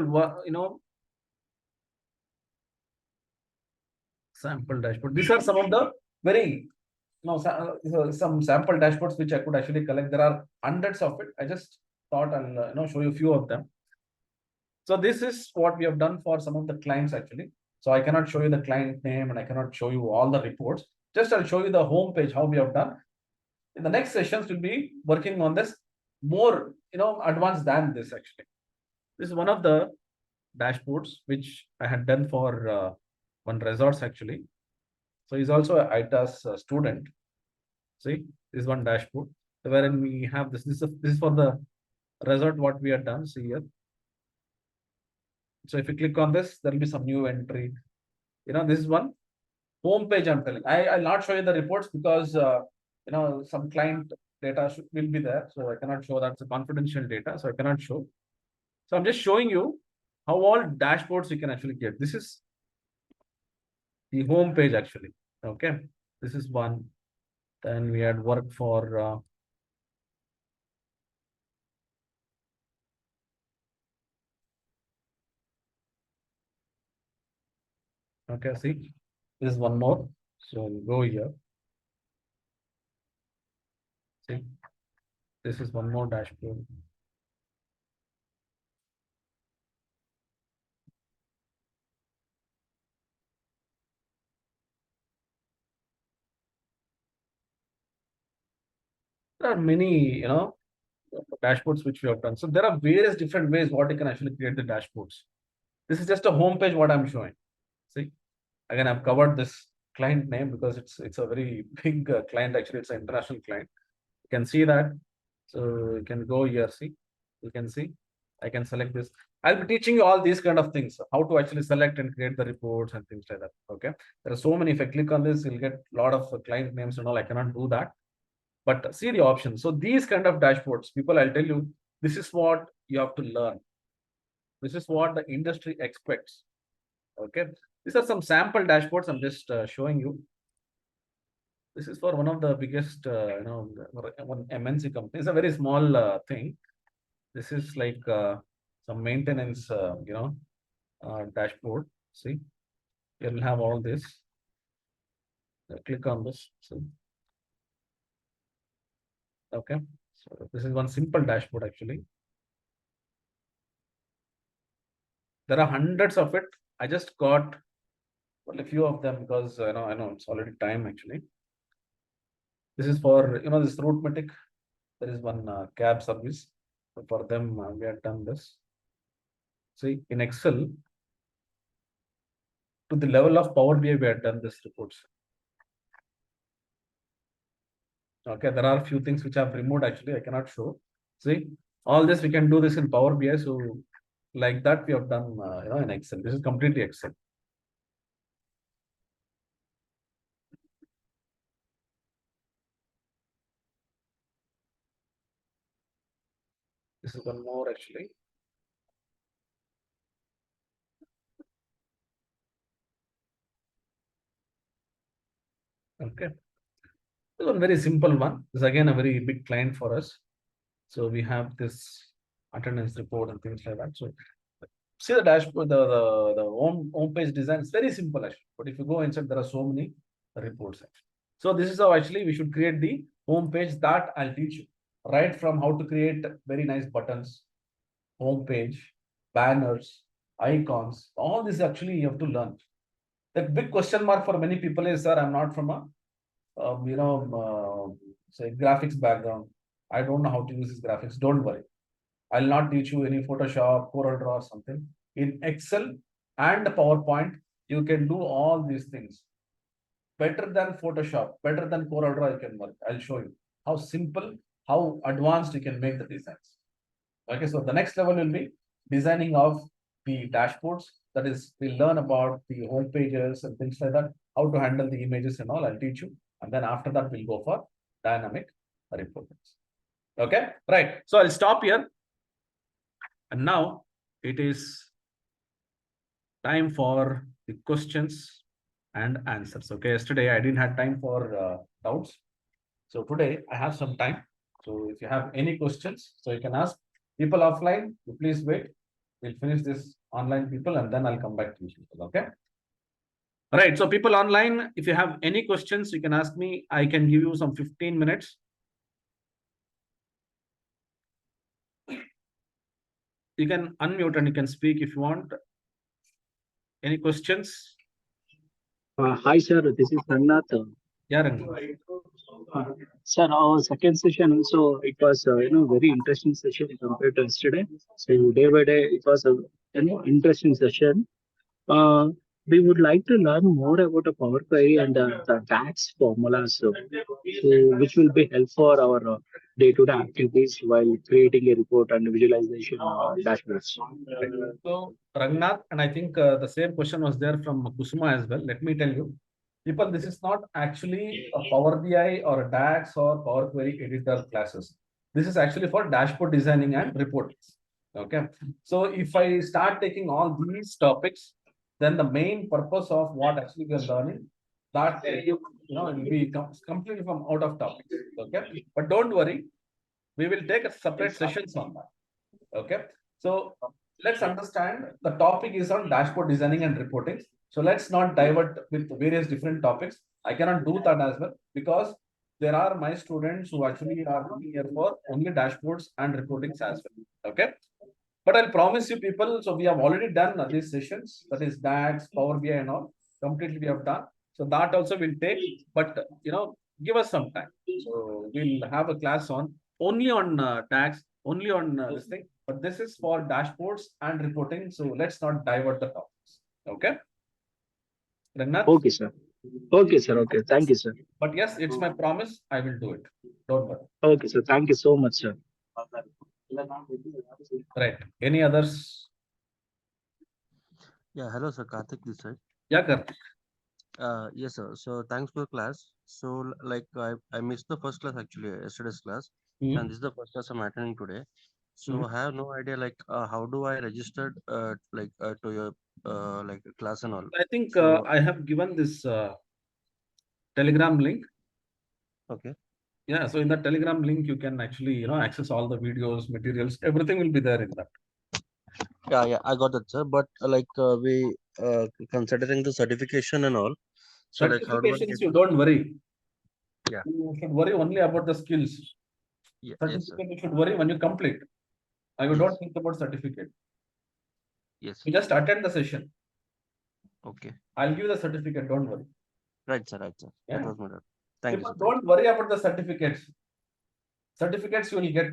sample dashboard. These are some of the very some sample dashboards which I could actually collect. There are hundreds of it. I just thought I'll show you a few of them. So this is what we have done for some of the clients actually. So I cannot show you the client name and I cannot show you all the reports. Just I'll show you the home page how we have done. In the next sessions, we'll be working on this more advanced than this actually. This is one of the dashboards which I had done for one resorts actually. So he's also a ITAS student. See, this is one dashboard wherein we have this. This is for the resort what we have done. See here. So if you click on this, there will be some new entry. This is one home page. I'm telling. I'll not show you the reports because some client data will be there. So I cannot show that's a confidential data. So I cannot show. So I'm just showing you how all dashboards you can actually get. This is the home page actually. Okay. This is one. Then we had work for okay, see, this is one more. So go here. See, this is one more dashboard. There are many, dashboards which we have done. So there are various different ways what you can actually create the dashboards. This is just a home page what I'm showing. See, again, I've covered this client name because it's a very big client. Actually, it's an international client. You can see that. So you can go here. See, you can see. I can select this. I'll be teaching you all these kind of things, how to actually select and create the reports and things like that. Okay. There are so many. If I click on this, you'll get a lot of client names and all. I cannot do that. But see the options. So these kind of dashboards, people, I'll tell you, this is what you have to learn. This is what the industry expects. Okay. These are some sample dashboards. I'm just showing you. This is for one of the biggest, one MNC company. It's a very small thing. This is like some maintenance, dashboard. See, you'll have all this. Click on this. So, okay. So this is one simple dashboard actually. There are hundreds of it. I just got a few of them because I know it's already time actually. This is for this Rootmatic. There is one cab service. So for them, we have done this. See, in Excel, to the level of Power BI, we have done this reports. Okay, there are a few things which I've removed actually. I cannot show. See, all this we can do this in Power BI. So like that we have done in Excel. This is completely Excel. This is one more actually. Okay. This one very simple one. This is again a very big client for us. So we have this attendance report and things like that. So see the dashboard, the home page design is very simple actually. But if you go inside, there are so many reports actually. So this is how actually we should create the home page that I'll teach you. Right from how to create very nice buttons, home page, banners, icons, all this actually you have to learn. The big question mark for many people is, sir, I'm not from a say graphics background. I don't know how to use this graphics. Don't worry. I'll not teach you any Photoshop, Corel Draw or something. In Excel and PowerPoint, you can do all these things. Better than Photoshop, better than Corel Draw, you can work. I'll show you how simple, how advanced you can make the designs. Okay, so the next level will be designing of the dashboards. That is, we'll learn about the home pages and things like that, how to handle the images and all. I'll teach you. And then after that, we'll go for dynamic reports. Okay, right. So I'll stop here. And now it is time for the questions and answers. Okay, yesterday I didn't have time for doubts. So today I have some time. So if you have any questions, so you can ask people offline. You please wait. We'll finish this online people and then I'll come back to you people. Okay. All right. So people online, if you have any questions, you can ask me. I can give you some 15 minutes. You can unmute and you can speak if you want. Any questions? Hi, sir. This is Rangnath. Yeah, Rangan. Sir, our second session also it was very interesting session compared to yesterday. So day by day it was a interesting session. Uh, we would like to learn more about the Power Query and the DAX formulas, which will be helpful for our day-to-day activities while creating a report and visualization dashboards. Right. So Rangnath, and I think the same question was there from Kusuma as well. Let me tell you, people, this is not actually a Power BI or a DAX or Power Query editor classes. This is actually for dashboard designing and reporting. Okay. So if I start taking all these topics, then the main purpose of what actually we are learning, that it will be completely from out of topics. Okay. But don't worry, we will take a separate sessions on that. Okay. So let's understand the topic is on dashboard designing and reporting. So let's not divert with various different topics. I cannot do that as well because there are my students who actually are looking here for only dashboards and reportings as well. Okay. But I'll promise you people, so we have already done these sessions, that is DAX, Power BI and all, completely we have done. So that also will take, but give us some time. So we'll have a class on only on DAX, only on this thing, but this is for dashboards and reporting. So let's not divert the topics. Okay. Raghunath? Okay, sir. Okay, sir. Okay. Thank you, sir. But yes, it's my promise. I will do it. Don't worry. Okay, sir. Thank you so much, sir. Right. Any others? Yeah, hello sir, Karthik this side. Yeah, Karthik. Yes sir. So thanks for class. So I missed the first class actually, yesterday's class, and Mhm. this is the first class I'm attending today. So Mhm. I have no idea how do I register to your class and all. I think So I have given this Telegram link. okay. Yeah, so in that Telegram link, you can actually, access all the videos, materials, everything will be there in that. Yeah, I got that sir. But we considering the certification and all. So how do I Certifications, get you the don't worry. yeah, You should worry only about the skills. yeah, yes sir. Certificate, you should worry when you complete. You don't Yes, think about certificate. yes. You just attend the session. Okay. I'll give the certificate, don't worry. Right, sir, right, sir. That Yeah. was my doubt. Thank you, People sir. Thank don't worry about the certificates. Certificates you will get.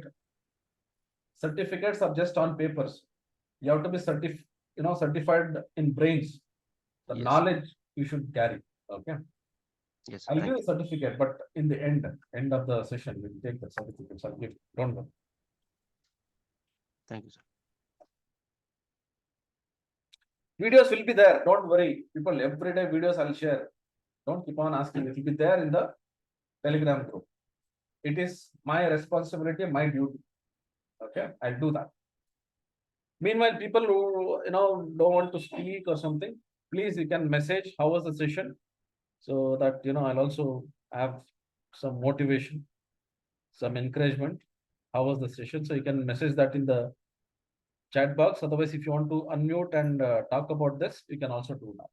Certificates are just on papers. You have to be certified in brains. The you. Yes, knowledge you should carry. Okay. yes, sir. I'll give Thank a you. certificate, but in the end of the session, we'll take the certificates. I'll give. Don't worry. Thank you, sir. Videos will be there. Don't worry. People, everyday videos I'll share. Don't keep on asking. It will be there in the Telegram group. It is my responsibility, my duty. Okay, I'll do that. Meanwhile, people who don't want to speak or something, please you can message how was the session. so that I'll also have some motivation, some encouragement. How was the session? So you can message that in the chat box. Otherwise, if you want to unmute and talk about this, you can also do that.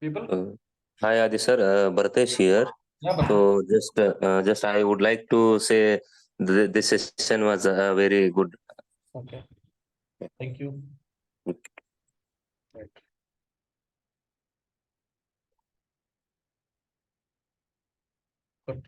People? Hi Adi sir, Bhartesh here. Yeah, but So just I would like to say this session was very good. okay. Thank you. Right. Good.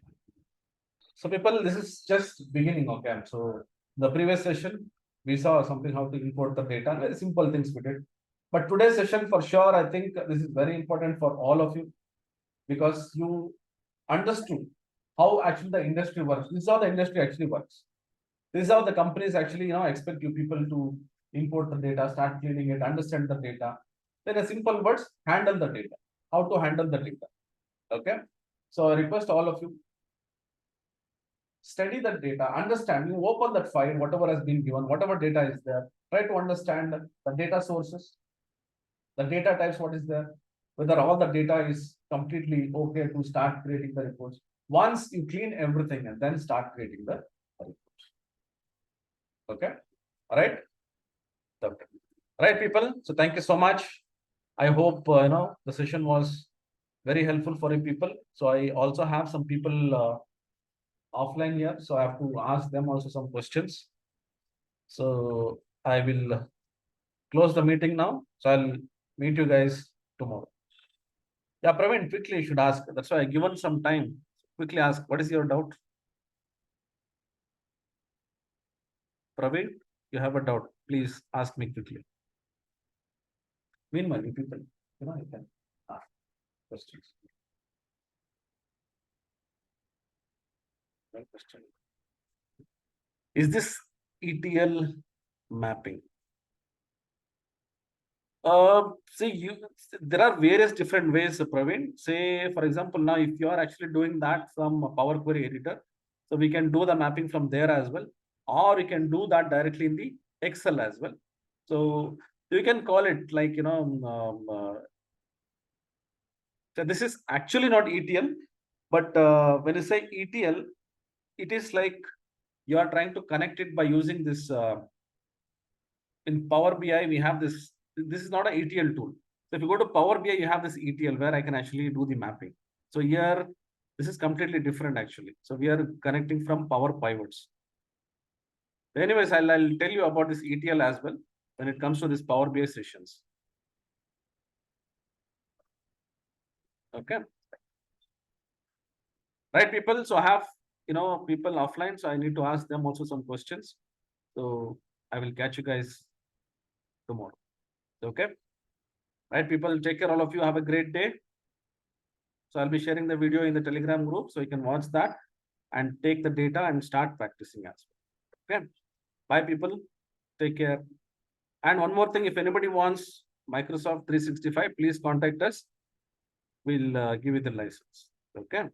So people, this is just beginning, okay? So the previous session, we saw something how to import the data, very simple things we did. But today's session, for sure, I think this is very important for all of you because you understood how actually the industry works. This is how the industry actually works. This is how the companies actually, expect you people to import the data, start cleaning it, understand the data. Then a simple words, handle the data. How to handle the data. Okay. So I request all of you, study that data, understand, you open that file, whatever has been given, whatever data is there, try to understand the data sources, the data types, what is there, whether all the data is completely okay to start creating the reports. Once you clean everything and then start creating the reports. Okay. All right. Okay. All right, people. So thank you so much. I hope the session was very helpful for you people. So I also have some people offline here, so I have to ask them also some questions. So I will close the meeting now. So I'll meet you guys tomorrow. Yeah, Praveen, quickly you should ask. That's why I given some time. Quickly ask, what is your doubt? Praveen, you have a doubt. Please ask me quickly. Meanwhile, you people, you can ask questions. One question. Is this ETL mapping? See, there are various different ways, Praveen. Say, for example, now if you are actually doing that from a Power Query editor, so we can do the mapping from there as well, or you can do that directly in the Excel as well. So you can call it like so this is actually not ETL, but when you say ETL, it is like you are trying to connect it by using this. In Power BI, we have this. This is not an ETL tool. So if you go to Power BI, you have this ETL where I can actually do the mapping. So here, this is completely different actually. So we are connecting from Power Pivots. Anyways, I'll tell you about this ETL as well when it comes to this Power BI sessions. Okay. Right, people. So I have people offline, so I need to ask them also some questions. So I will catch you guys tomorrow. Okay. Right, people. Take care, all of you. Have a great day. So I'll be sharing the video in the Telegram group, so you can watch that and take the data and start practicing as well. Okay. Bye, people. Take care. And one more thing, if anybody wants Microsoft 365, please contact us. We'll give you the license. Okay.